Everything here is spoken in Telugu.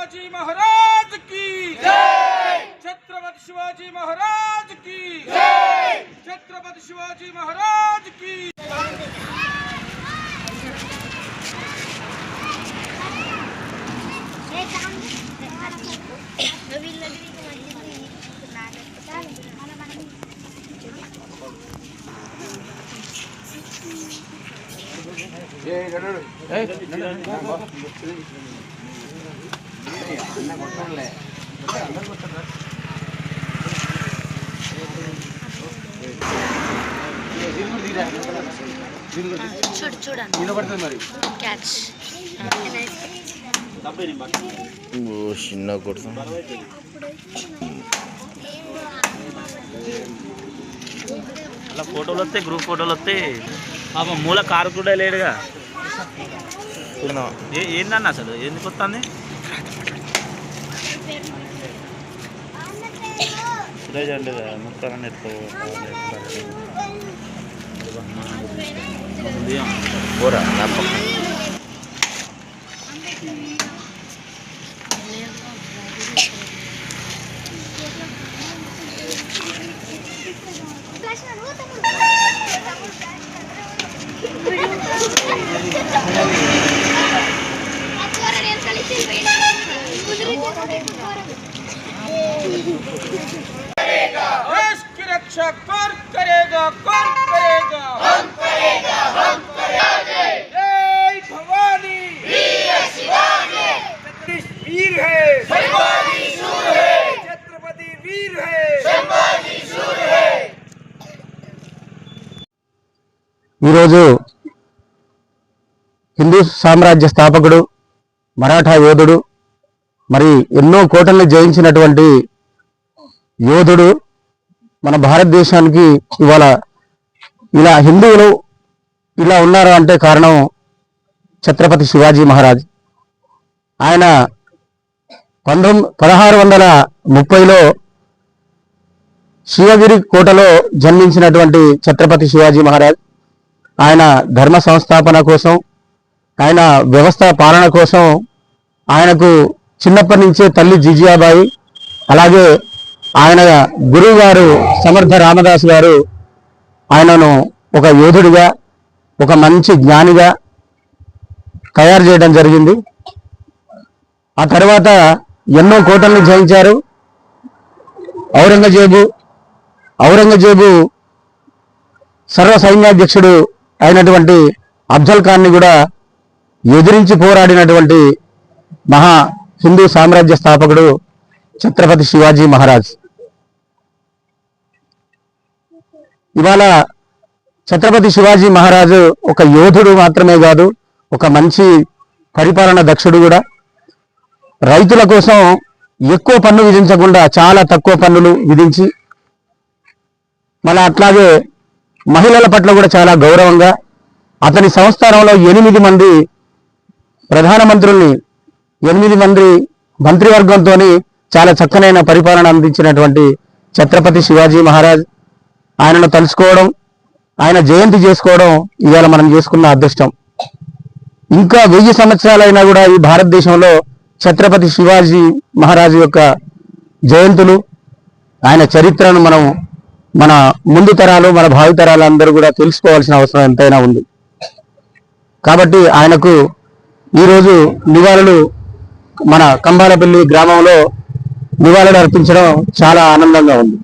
शिवाजी महाराज की जय। छत्रपति शिवाजी महाराज की जय। छत्रपति शिवाजी महाराज की। చిన్న కొడుతాం అలా ఫోటోలు వస్తాయి, గ్రూప్ ఫోటోలు వస్తాయి. పాపం మూల కారు కూడా లేడుగా. ఏందన్న అసలు ఎందుకు వస్తుంది? సురేష్ అంటే ముక్కలన్నీ ఎత్తుకో పోరా నా పక్క. देश की रक्षा कौन करेगा, कौन करेगा? हम करेगा, हम करेगा। जय भवानी वीर शिवाजी। वीर है शिवाजी, शूर है छत्रपति, वीर है शिवाजी, शूर है। ఈరోజు హిందూ సామ్రాజ్య స్థాపకుడు, మరాఠా యోధుడు, మరి ఎన్నో కోటల్ని జయించినటువంటి యోధుడు మన భారతదేశానికి ఇవాళ ఇలా హిందువులు ఇలా ఉన్నారు అంటే కారణం ఛత్రపతి శివాజీ మహారాజ్. ఆయన 1630లో శివగిరి కోటలో జన్మించినటువంటి ఛత్రపతి శివాజీ మహారాజ్ ఆయన ధర్మ సంస్థాపన కోసం, ఆయన వ్యవస్థ పాలన కోసం ఆయనకు చిన్నప్పటి నుంచే తల్లి జిజియాబాయి, అలాగే ఆయన గురువు గారు సమర్థ రామదాస్ గారు ఆయనను ఒక యోధుడిగా, ఒక మంచి జ్ఞానిగా తయారు చేయడం జరిగింది. ఆ తర్వాత ఎన్నో కోటల్ని జయించారు. ఔరంగజేబు సర్వ సైన్యాధ్యక్షుడు అయినటువంటి అఫ్జల్ ఖాన్ని కూడా ఎదిరించి పోరాడినటువంటి మహా హిందూ సామ్రాజ్య స్థాపకుడు ఛత్రపతి శివాజీ మహారాజ్. ఇవాళ ఛత్రపతి శివాజీ మహారాజు ఒక యోధుడు మాత్రమే కాదు, ఒక మంచి పరిపాలన దక్షుడు కూడా. రైతుల కోసం ఎక్కువ పన్ను విధించకుండా చాలా తక్కువ పన్నులు విధించి, మళ్ళా అట్లాగే మహిళల పట్ల కూడా చాలా గౌరవంగా అతని సంస్థానంలో 8 మంది ప్రధానమంత్రుల్ని, 8 మంది మంత్రివర్గంతో చాలా చక్కనైన పరిపాలన అందించినటువంటి ఛత్రపతి శివాజీ మహారాజ్. ఆయనను తలుచుకోవడం, ఆయన జయంతి చేసుకోవడం ఇవాళ మనం చేసుకున్న అదృష్టం. ఇంకా 1000 సంవత్సరాలైనా కూడా ఈ భారతదేశంలో ఛత్రపతి శివాజీ మహారాజు యొక్క జయంతులు, ఆయన చరిత్రను మనం మన ముందు తరాలు, మన భావి తరాలు అందరూ కూడా తెలుసుకోవాల్సిన అవసరం ఎంతైనా ఉంది. కాబట్టి ఆయనకు ఈరోజు నివాళులు మన కంబాలపల్లి గ్రామంలో నివాళులు అర్పించడం చాలా ఆనందంగా ఉంది.